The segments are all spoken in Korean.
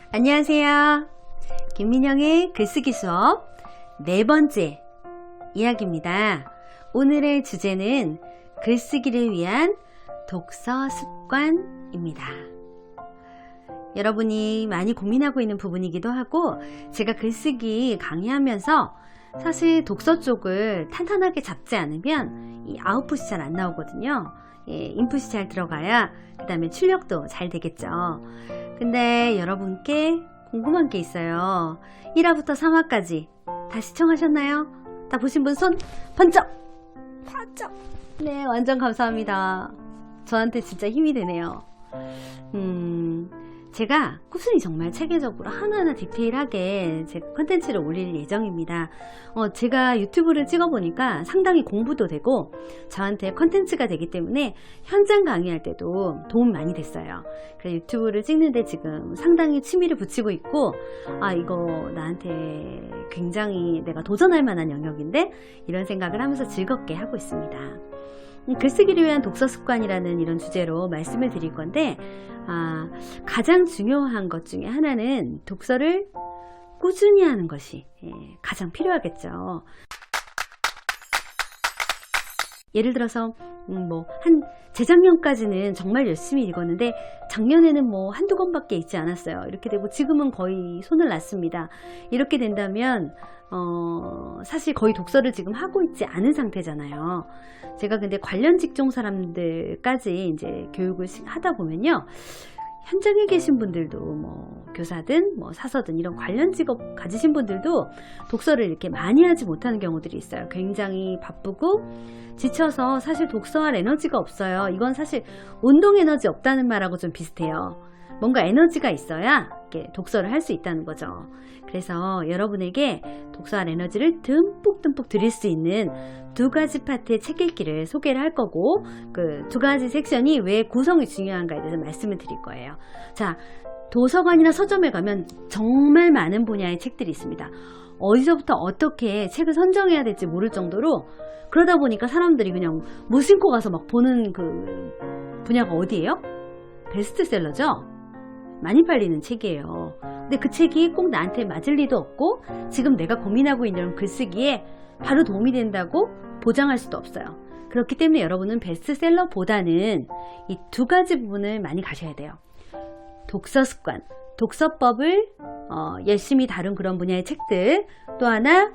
안녕하세요. 김민영의 글쓰기 수업 4번째 이야기입니다. 오늘의 주제는 글쓰기를 위한 독서 습관입니다. 여러분이 많이 고민하고 있는 부분이기도 하고, 제가 글쓰기 강의하면서 사실 독서 쪽을 탄탄하게 잡지 않으면 이 아웃풋이 잘 안 나오거든요. 인풋이 잘 들어가야 그 다음에 출력도 잘 되겠죠. 근데 여러분께 궁금한 게 있어요. 1화부터 3화까지 다 시청하셨나요? 다 보신 분 손 번쩍! 번쩍! 네, 완전 감사합니다. 저한테 진짜 힘이 되네요. 제가 꾸준히 정말 체계적으로 하나하나 디테일하게 제 컨텐츠를 올릴 예정입니다. 제가 유튜브를 찍어보니까 상당히 공부도 되고 저한테 컨텐츠가 되기 때문에 현장 강의할 때도 도움 많이 됐어요. 그래서 유튜브를 찍는데 지금 상당히 취미를 붙이고 있고, 이거 나한테 굉장히 내가 도전할 만한 영역인데, 이런 생각을 하면서 즐겁게 하고 있습니다. 글쓰기를 위한 독서 습관이라는 이런 주제로 말씀을 드릴 건데, 가장 중요한 것 중에 하나는 독서를 꾸준히 하는 것이 가장 필요하겠죠. 예를 들어서 재작년까지는 정말 열심히 읽었는데 작년에는 한두 권밖에 읽지 않았어요. 이렇게 되고 지금은 거의 손을 놨습니다. 이렇게 된다면 사실 거의 독서를 지금 하고 있지 않은 상태잖아요. 제가 근데 관련 직종 사람들까지 이제 교육을 하다 보면요, 현장에 계신 분들도 교사든 사서든 이런 관련 직업 가지신 분들도 독서를 이렇게 많이 하지 못하는 경우들이 있어요. 굉장히 바쁘고 지쳐서 사실 독서할 에너지가 없어요. 이건 사실 운동 에너지 없다는 말하고 좀 비슷해요. 뭔가 에너지가 있어야 이렇게 독서를 할 수 있다는 거죠. 그래서 여러분에게 독서할 에너지를 듬뿍듬뿍 드릴 수 있는 2가지 파트의 책 읽기를 소개를 할 거고, 그 2가지 섹션이 왜 구성이 중요한가에 대해서 말씀을 드릴 거예요. 자, 도서관이나 서점에 가면 정말 많은 분야의 책들이 있습니다. 어디서부터 어떻게 책을 선정해야 될지 모를 정도로, 그러다 보니까 사람들이 그냥 무심코 가서 막 보는 그 분야가 어디예요? 베스트셀러죠? 많이 팔리는 책이에요. 근데 그 책이 꼭 나한테 맞을 리도 없고, 지금 내가 고민하고 있는 글쓰기에 바로 도움이 된다고 보장할 수도 없어요. 그렇기 때문에 여러분은 베스트셀러보다는 이 2가지 부분을 많이 가셔야 돼요. 독서 습관, 독서법을 열심히 다룬 그런 분야의 책들, 또 하나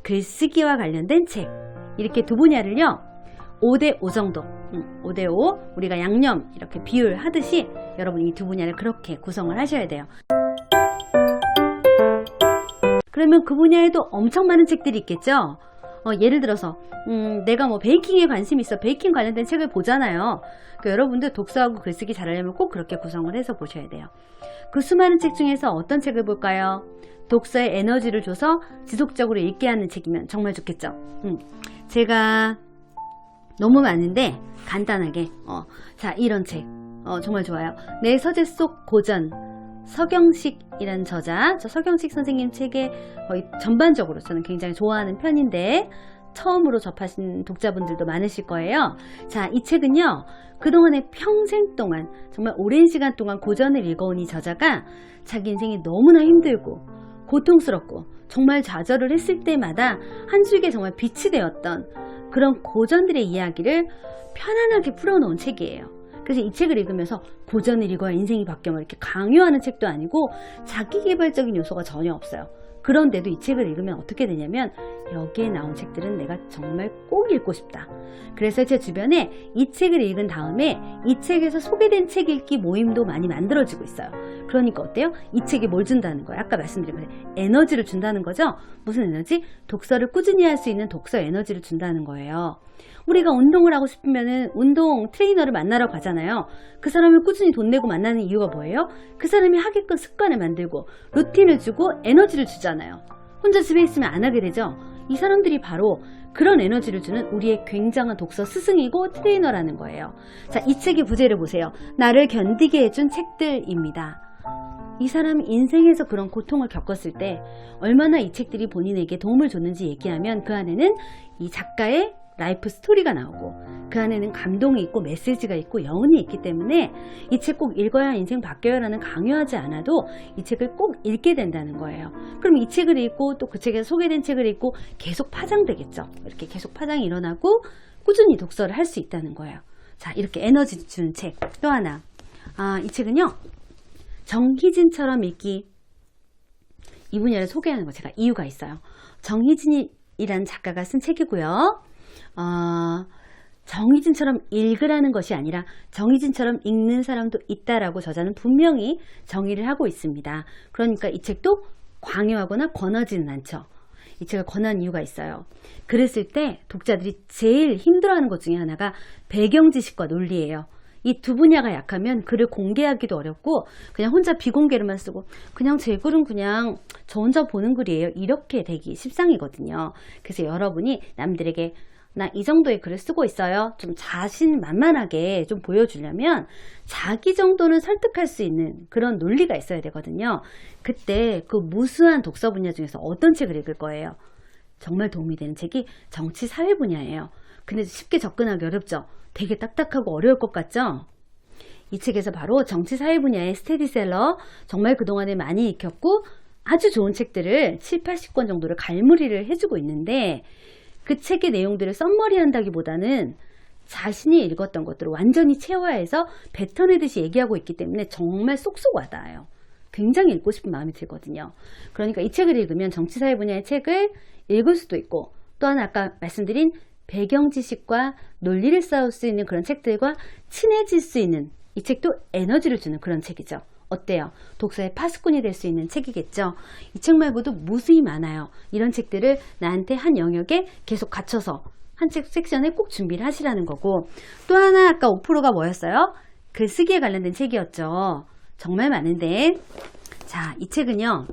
글쓰기와 관련된 책, 이렇게 2 분야를요 5대5 정도, 5대5 우리가 양념 이렇게 비율 하듯이 여러분 이 2 분야를 그렇게 구성을 하셔야 돼요. 그러면 그 분야에도 엄청 많은 책들이 있겠죠. 예를 들어서 내가 베이킹에 관심이 있어, 베이킹 관련된 책을 보잖아요. 그러니까 여러분들 독서하고 글쓰기 잘하려면 꼭 그렇게 구성을 해서 보셔야 돼요. 그 수많은 책 중에서 어떤 책을 볼까요? 독서에 에너지를 줘서 지속적으로 읽게 하는 책이면 정말 좋겠죠. 제가 너무 많은데 간단하게 자, 이런 책 정말 좋아요. 내 서재 속 고전, 서경식이라는 저자, 저 서경식 선생님 책에 거의 전반적으로 저는 굉장히 좋아하는 편인데 처음으로 접하신 독자분들도 많으실 거예요. 자, 이 책은요, 그동안에 평생 동안 정말 오랜 시간 동안 고전을 읽어온 이 저자가 자기 인생이 너무나 힘들고 고통스럽고 정말 좌절을 했을 때마다 한 줄기에 정말 빛이 되었던 그런 고전들의 이야기를 편안하게 풀어놓은 책이에요. 그래서 이 책을 읽으면서 고전을 읽어야 인생이 바뀌어 이렇게 강요하는 책도 아니고 자기계발적인 요소가 전혀 없어요. 그런데도 이 책을 읽으면 어떻게 되냐면, 여기에 나온 책들은 내가 정말 꼭 읽고 싶다. 그래서 제 주변에 이 책을 읽은 다음에 이 책에서 소개된 책 읽기 모임도 많이 만들어지고 있어요. 그러니까 어때요? 이 책이 뭘 준다는 거예요? 아까 말씀드린 거예요. 에너지를 준다는 거죠? 무슨 에너지? 독서를 꾸준히 할 수 있는 독서 에너지를 준다는 거예요. 우리가 운동을 하고 싶으면은 운동 트레이너를 만나러 가잖아요. 그 사람을 꾸준히 돈 내고 만나는 이유가 뭐예요? 그 사람이 하게끔 습관을 만들고 루틴을 주고 에너지를 주잖아요. 혼자 집에 있으면 안 하게 되죠. 이 사람들이 바로 그런 에너지를 주는 우리의 굉장한 독서 스승이고 트레이너라는 거예요. 자, 이 책의 부제를 보세요. 나를 견디게 해준 책들입니다. 이 사람이 인생에서 그런 고통을 겪었을 때 얼마나 이 책들이 본인에게 도움을 줬는지 얘기하면 그 안에는 이 작가의 라이프 스토리가 나오고, 그 안에는 감동이 있고 메시지가 있고 여운이 있기 때문에 이 책 꼭 읽어야 인생 바뀌어요 라는 강요하지 않아도 이 책을 꼭 읽게 된다는 거예요. 그럼 이 책을 읽고 또 그 책에서 소개된 책을 읽고 계속 파장되겠죠. 이렇게 계속 파장이 일어나고 꾸준히 독서를 할 수 있다는 거예요. 자, 이렇게 에너지 주는 책. 또 하나. 이 책은요, 정희진처럼 읽기. 이 분야를 소개하는 거 제가 이유가 있어요. 정희진이라는 작가가 쓴 책이고요. 정희진처럼 읽으라는 것이 아니라 정희진처럼 읽는 사람도 있다라고 저자는 분명히 정의를 하고 있습니다. 그러니까 이 책도 강요하거나 권하지는 않죠. 이 책을 권한 이유가 있어요. 글을 쓸 때 독자들이 제일 힘들어하는 것 중에 하나가 배경 지식과 논리예요. 이 두 분야가 약하면 글을 공개하기도 어렵고 그냥 혼자 비공개로만 쓰고 그냥 제 글은 그냥 저 혼자 보는 글이에요. 이렇게 되기 십상이거든요. 그래서 여러분이 남들에게 나 이 정도의 글을 쓰고 있어요. 좀 자신만만하게 좀 보여주려면 자기 정도는 설득할 수 있는 그런 논리가 있어야 되거든요. 그때 그 무수한 독서 분야 중에서 어떤 책을 읽을 거예요? 정말 도움이 되는 책이 정치 사회 분야예요. 근데 쉽게 접근하기 어렵죠. 되게 딱딱하고 어려울 것 같죠? 이 책에서 바로 정치 사회 분야의 스테디셀러, 정말 그동안에 많이 익혔고 아주 좋은 책들을 7, 80권 정도를 갈무리를 해주고 있는데 그 책의 내용들을 썸머리 한다기보다는 자신이 읽었던 것들을 완전히 체화해서 뱉어내듯이 얘기하고 있기 때문에 정말 쏙쏙 와닿아요. 굉장히 읽고 싶은 마음이 들거든요. 그러니까 이 책을 읽으면 정치 사회 분야의 책을 읽을 수도 있고 또 하나 아까 말씀드린 배경 지식과 논리를 쌓을 수 있는 그런 책들과 친해질 수 있는 이 책도 에너지를 주는 그런 책이죠. 어때요? 독서의 파수꾼이 될 수 있는 책이겠죠. 이 책 말고도 무수히 많아요. 이런 책들을 나한테 한 영역에 계속 갇혀서 한 책 섹션에 꼭 준비를 하시라는 거고 또 하나 아까 5%가 뭐였어요? 글쓰기에 관련된 책이었죠. 정말 많은데 자, 이 책은요.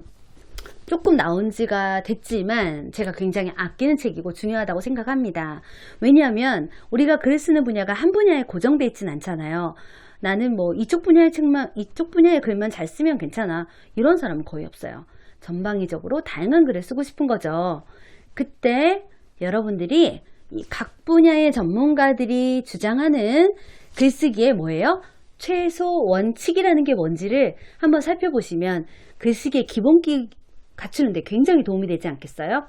조금 나온 지가 됐지만 제가 굉장히 아끼는 책이고 중요하다고 생각합니다. 왜냐하면 우리가 글 쓰는 분야가 한 분야에 고정되어 있진 않잖아요. 나는 뭐 이쪽 분야의 책만, 이쪽 분야의 글만 잘 쓰면 괜찮아. 이런 사람은 거의 없어요. 전방위적으로 다양한 글을 쓰고 싶은 거죠. 그때 여러분들이 이 각 분야의 전문가들이 주장하는 글쓰기에 뭐예요? 최소 원칙이라는 게 뭔지를 한번 살펴보시면 글쓰기의 기본기 갖추는데 굉장히 도움이 되지 않겠어요?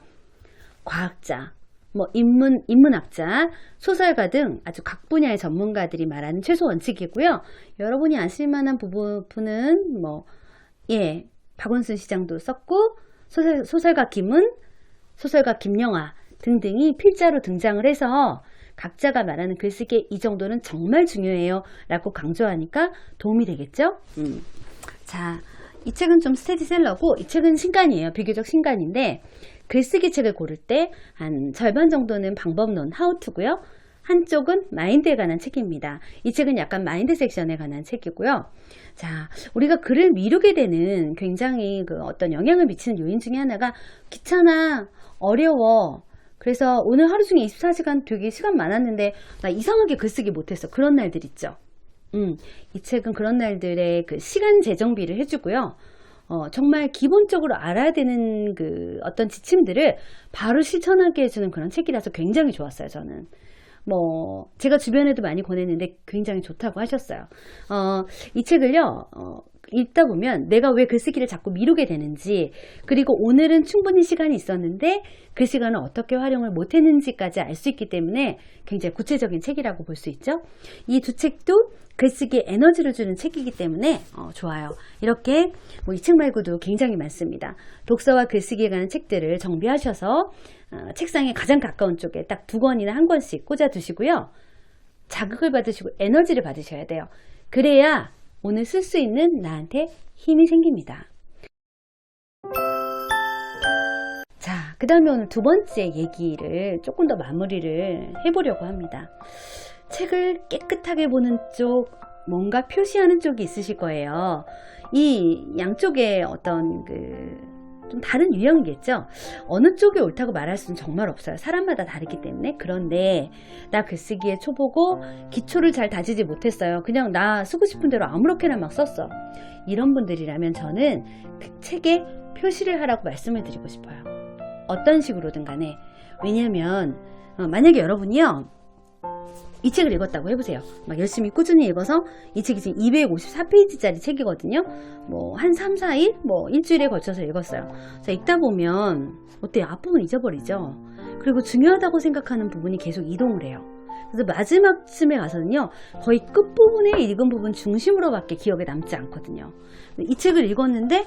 과학자, 뭐 인문학자, 소설가 등 아주 각 분야의 전문가들이 말하는 최소 원칙이고요. 여러분이 아실 만한 부분은 뭐 박원순 시장도 썼고 소설가 김은, 소설가 김영하 등등이 필자로 등장을 해서 각자가 말하는 글쓰기에 이 정도는 정말 중요해요 라고 강조하니까 도움이 되겠죠? 자, 이 책은 좀 스테디셀러고 이 책은 신간이에요. 비교적 신간인데 글쓰기 책을 고를 때 한 절반 정도는 방법론, 하우투고요. 한쪽은 마인드에 관한 책입니다. 이 책은 약간 마인드 섹션에 관한 책이고요. 자, 우리가 글을 미루게 되는 굉장히 그 어떤 영향을 미치는 요인 중에 하나가 귀찮아, 어려워. 그래서 오늘 하루 중에 24시간 되게 시간 많았는데 나 이상하게 글쓰기 못했어. 그런 날들 있죠. 이 책은 그런 날들의 그 시간 재정비를 해주고요. 정말 기본적으로 알아야 되는 그 어떤 지침들을 바로 실천하게 해주는 그런 책이라서 굉장히 좋았어요, 저는. 뭐, 제가 주변에도 많이 권했는데 굉장히 좋다고 하셨어요. 이 책을요, 읽다 보면 내가 왜 글쓰기를 자꾸 미루게 되는지, 그리고 오늘은 충분히 시간이 있었는데 그 시간을 어떻게 활용을 못했는지까지 알 수 있기 때문에 굉장히 구체적인 책이라고 볼 수 있죠. 이 두 책도 글쓰기에 에너지를 주는 책이기 때문에 좋아요. 이렇게 뭐 이 책 말고도 굉장히 많습니다. 독서와 글쓰기에 관한 책들을 정비하셔서 책상에 가장 가까운 쪽에 딱 2권이나 1권씩 꽂아 두시고요. 자극을 받으시고 에너지를 받으셔야 돼요. 그래야 오늘 쓸 수 있는 나한테 힘이 생깁니다. 자, 그 다음에 오늘 두 번째 얘기를 조금 더 마무리를 해보려고 합니다. 책을 깨끗하게 보는 쪽, 뭔가 표시하는 쪽이 있으실 거예요. 이 양쪽에 어떤 좀 다른 유형이겠죠. 어느 쪽이 옳다고 말할 수는 정말 없어요. 사람마다 다르기 때문에. 그런데 나 글쓰기에 초보고 기초를 잘 다지지 못했어요. 그냥 나 쓰고 싶은 대로 아무렇게나 막 썼어. 이런 분들이라면 저는 그 책에 표시를 하라고 말씀을 드리고 싶어요. 어떤 식으로든 간에. 왜냐하면 만약에 여러분이요 이 책을 읽었다고 해보세요. 막 열심히 꾸준히 읽어서 이 책이 지금 254페이지짜리 책이거든요. 뭐 한 3, 4일? 뭐 일주일에 걸쳐서 읽었어요. 자, 읽다 보면 어때요? 앞부분 잊어버리죠. 그리고 중요하다고 생각하는 부분이 계속 이동을 해요. 그래서 마지막쯤에 가서는요, 거의 끝부분에 읽은 부분 중심으로밖에 기억에 남지 않거든요. 이 책을 읽었는데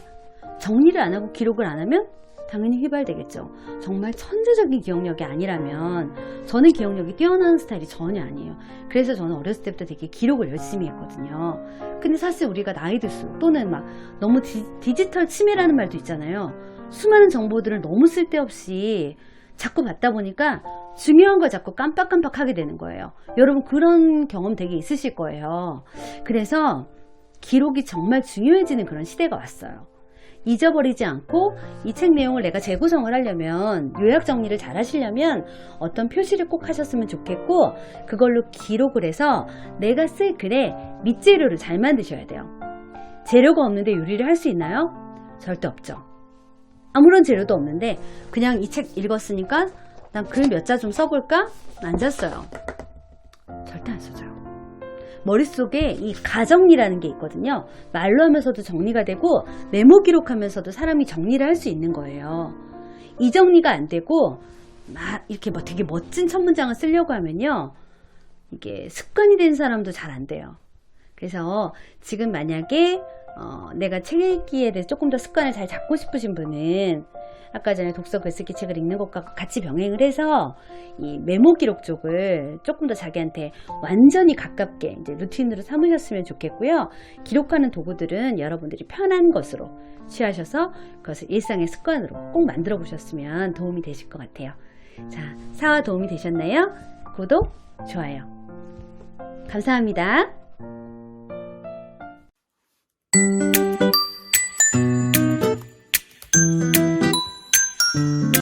정리를 안 하고 기록을 안 하면 당연히 휘발되겠죠. 정말 천재적인 기억력이 아니라면, 저는 기억력이 뛰어나는 스타일이 전혀 아니에요. 그래서 저는 어렸을 때부터 되게 기록을 열심히 했거든요. 근데 사실 우리가 나이 들수록, 또는 막 너무 디지털 치매라는 말도 있잖아요. 수많은 정보들을 너무 쓸데없이 자꾸 받다 보니까 중요한 걸 자꾸 깜빡깜빡 하게 되는 거예요. 여러분 그런 경험 되게 있으실 거예요. 그래서 기록이 정말 중요해지는 그런 시대가 왔어요. 잊어버리지 않고 이 책 내용을 내가 재구성을 하려면, 요약 정리를 잘 하시려면 어떤 표시를 꼭 하셨으면 좋겠고, 그걸로 기록을 해서 내가 쓸 글에 밑재료를 잘 만드셔야 돼요. 재료가 없는데 요리를 할 수 있나요? 절대 없죠. 아무런 재료도 없는데 그냥 이 책 읽었으니까 난 글 몇 자 좀 써볼까? 앉았어요. 절대 안 써져요. 머릿속에 이 가정리라는 게 있거든요. 말로 하면서도 정리가 되고 메모 기록하면서도 사람이 정리를 할 수 있는 거예요. 이 정리가 안 되고 막 이렇게 뭐 되게 멋진 첫 문장을 쓰려고 하면요, 이게 습관이 된 사람도 잘 안 돼요. 그래서 지금 만약에 내가 책 읽기에 대해서 조금 더 습관을 잘 잡고 싶으신 분은 아까 전에 독서 글쓰기 책을 읽는 것과 같이 병행을 해서 이 메모 기록 쪽을 조금 더 자기한테 완전히 가깝게 이제 루틴으로 삼으셨으면 좋겠고요. 기록하는 도구들은 여러분들이 편한 것으로 취하셔서 그것을 일상의 습관으로 꼭 만들어 보셨으면 도움이 되실 것 같아요. 자, 사화 도움이 되셨나요? 구독, 좋아요. 감사합니다.